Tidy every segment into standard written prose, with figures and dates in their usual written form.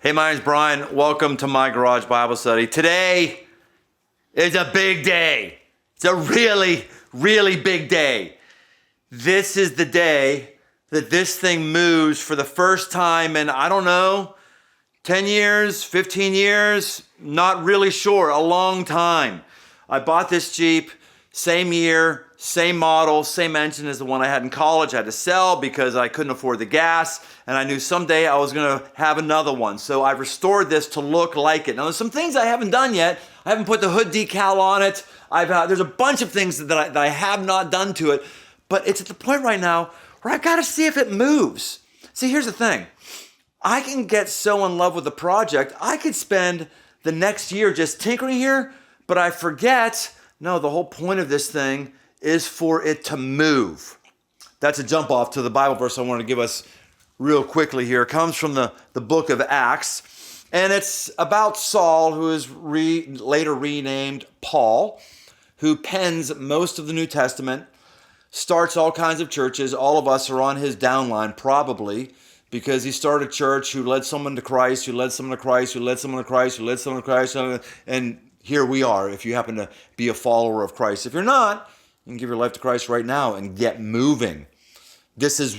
Hey, my name's Brian. Welcome to my garage Bible study. Today is a big day. It's a really, really big day. This is the day that this thing moves for the first time in, I don't know, 10 years, 15 years, not really sure, a long time. I bought this Jeep, same year, same model, same engine as the one I had in college. I had to sell because I couldn't afford the gas, and I knew someday I was gonna have another one. So I restored this to look like it. Now there's some things I haven't done yet. I haven't put the hood decal on it. There's a bunch of things that I have not done to it, but it's at the point right now where I've gotta see if it moves. See, here's the thing. I can get so in love with the project, I could spend the next year just tinkering here, but I forget, no, the whole point of this thing is for it to move. That's a jump off to the Bible verse I want to give us real quickly here. It comes from the book of Acts, and it's about Saul, who is later renamed Paul, who pens most of the New Testament, starts all kinds of churches. All of us are on his downline probably, because he started a church who led someone to Christ, who led someone to Christ, who led someone to Christ, who led someone to Christ, and here we are if you happen to be a follower of Christ. If you're not, you can give your life to Christ right now and get moving. This is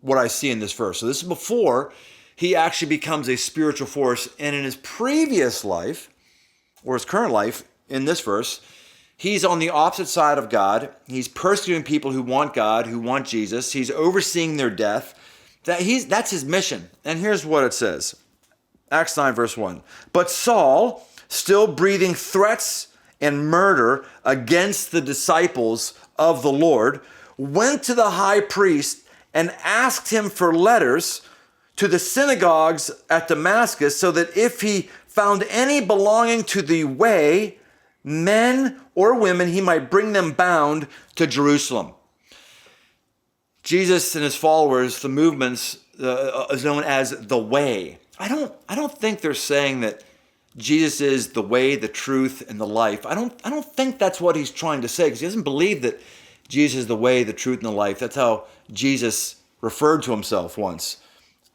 what I see in this verse. So this is before he actually becomes a spiritual force. And in his previous life, or his current life, in this verse, he's on the opposite side of God. He's persecuting people who want God, who want Jesus. He's overseeing their death. That's his mission. And here's what it says. Acts 9, verse 1. But Saul, still breathing threats and murder against the disciples of the Lord, went to the high priest and asked him for letters to the synagogues at Damascus, so that if he found any belonging to the way, men or women, he might bring them bound to Jerusalem. Jesus and his followers, the movements, is known as the way. I don't think they're saying that Jesus is the way, the truth, and the life. I don't think that's what he's trying to say, because he doesn't believe that Jesus is the way, the truth, and the life. That's how Jesus referred to himself once.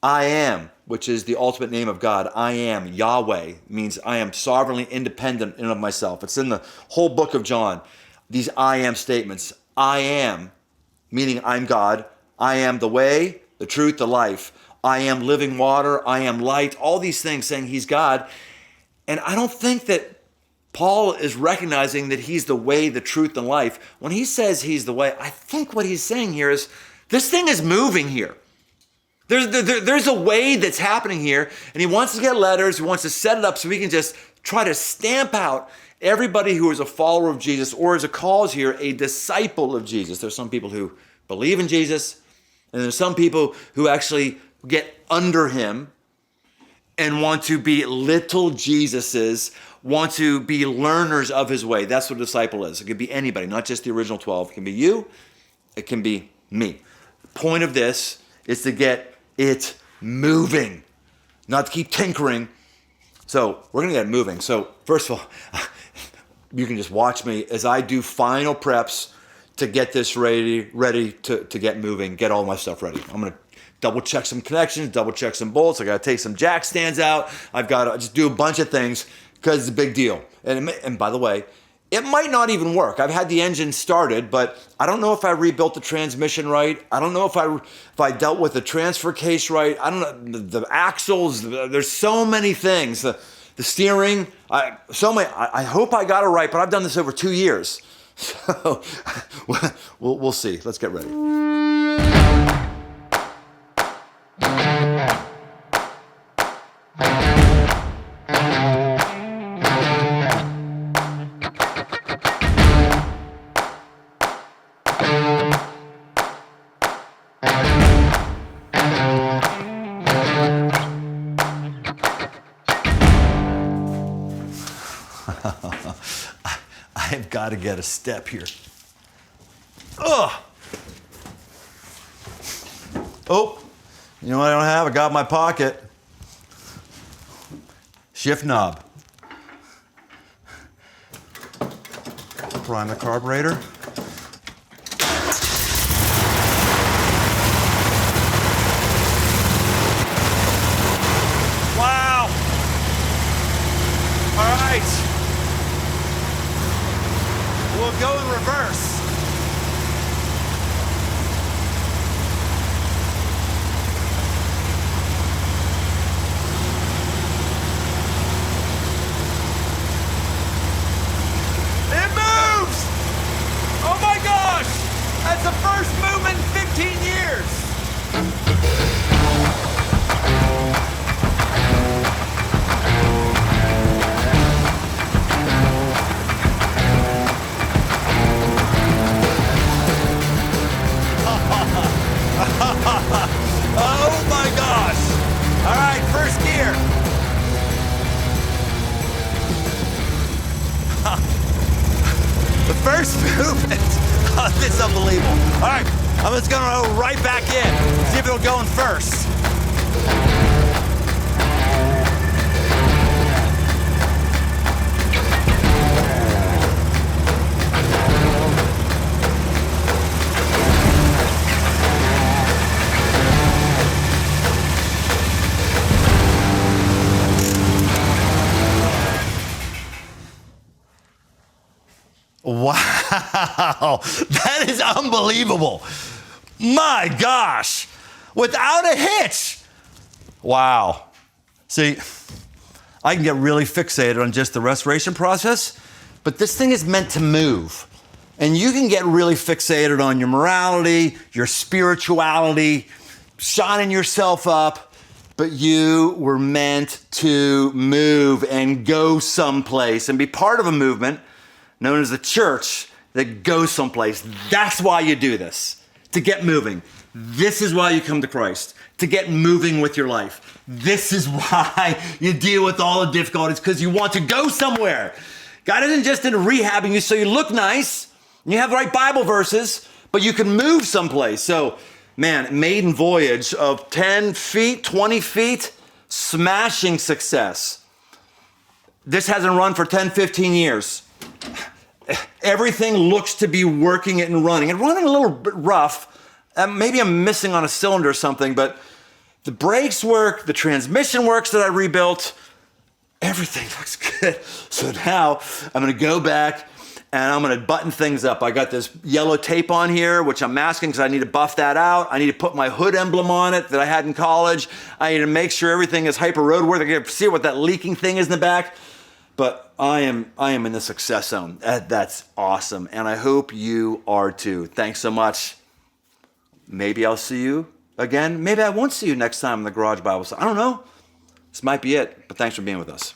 I am, which is the ultimate name of God. I am, Yahweh, means I am sovereignly independent in and of myself. It's in the whole book of John, these I am statements. I am, meaning I'm God. I am the way, the truth, the life. I am living water. I am light. All these things saying he's God. And I don't think that Paul is recognizing that he's the way, the truth, and life. When he says he's the way, I think what he's saying here is this thing is moving here. There's a way that's happening here, and he wants to get letters. He wants to set it up so we can just try to stamp out everybody who is a follower of Jesus, or as it calls here, a disciple of Jesus. There's some people who believe in Jesus, and there's some people who actually get under him and want to be little Jesuses, want to be learners of his way. That's what a disciple is. It could be anybody, not just the original 12. It can be you. It can be me. The point of this is to get it moving, not to keep tinkering. So we're going to get it moving. So first of all, you can just watch me as I do final preps to get this ready to get moving, get all my stuff ready. I'm going to double check some connections, double check some bolts. I got to take some jack stands out. I've got to just do a bunch of things because it's a big deal. And by the way, it might not even work. I've had the engine started, but I don't know if I rebuilt the transmission right. I don't know if I dealt with the transfer case right. I don't know, the axles, there's so many things. The steering, I hope I got it right, but I've done this over 2 years. So we'll see. Let's get ready. I've got to get a step here. Ugh. Oh, you know what I don't have? I got in my pocket. Shift knob. Prime the carburetor. Wow. unbelievable. All right, I'm just gonna go right back in, see if it'll go in first. Wow, that is unbelievable. My gosh, without a hitch. Wow. See, I can get really fixated on just the restoration process, but this thing is meant to move. And you can get really fixated on your morality, your spirituality, shining yourself up, but you were meant to move and go someplace and be part of a movement known as the church that goes someplace. That's why you do this, to get moving. This is why you come to Christ, to get moving with your life. This is why you deal with all the difficulties, because you want to go somewhere. God isn't just into rehabbing you so you look nice, and you have the right Bible verses, but you can move someplace. So, man, maiden voyage of 10 feet, 20 feet, smashing success. This hasn't run for 10, 15 years. Everything looks to be working and running a little bit rough. Maybe I'm missing on a cylinder or something, but the brakes work, the transmission works that I rebuilt. Everything looks good. So now I'm gonna go back and I'm gonna button things up. I got this yellow tape on here, which I'm masking because I need to buff that out. I need to put my hood emblem on it that I had in college. I need to make sure everything is hyper roadworthy. I can see what that leaking thing is in the back. But I am in the success zone. That's awesome. And I hope you are too. Thanks so much. Maybe I'll see you again. Maybe I won't see you next time in the Garage Bible Study. I don't know. This might be it, but thanks for being with us.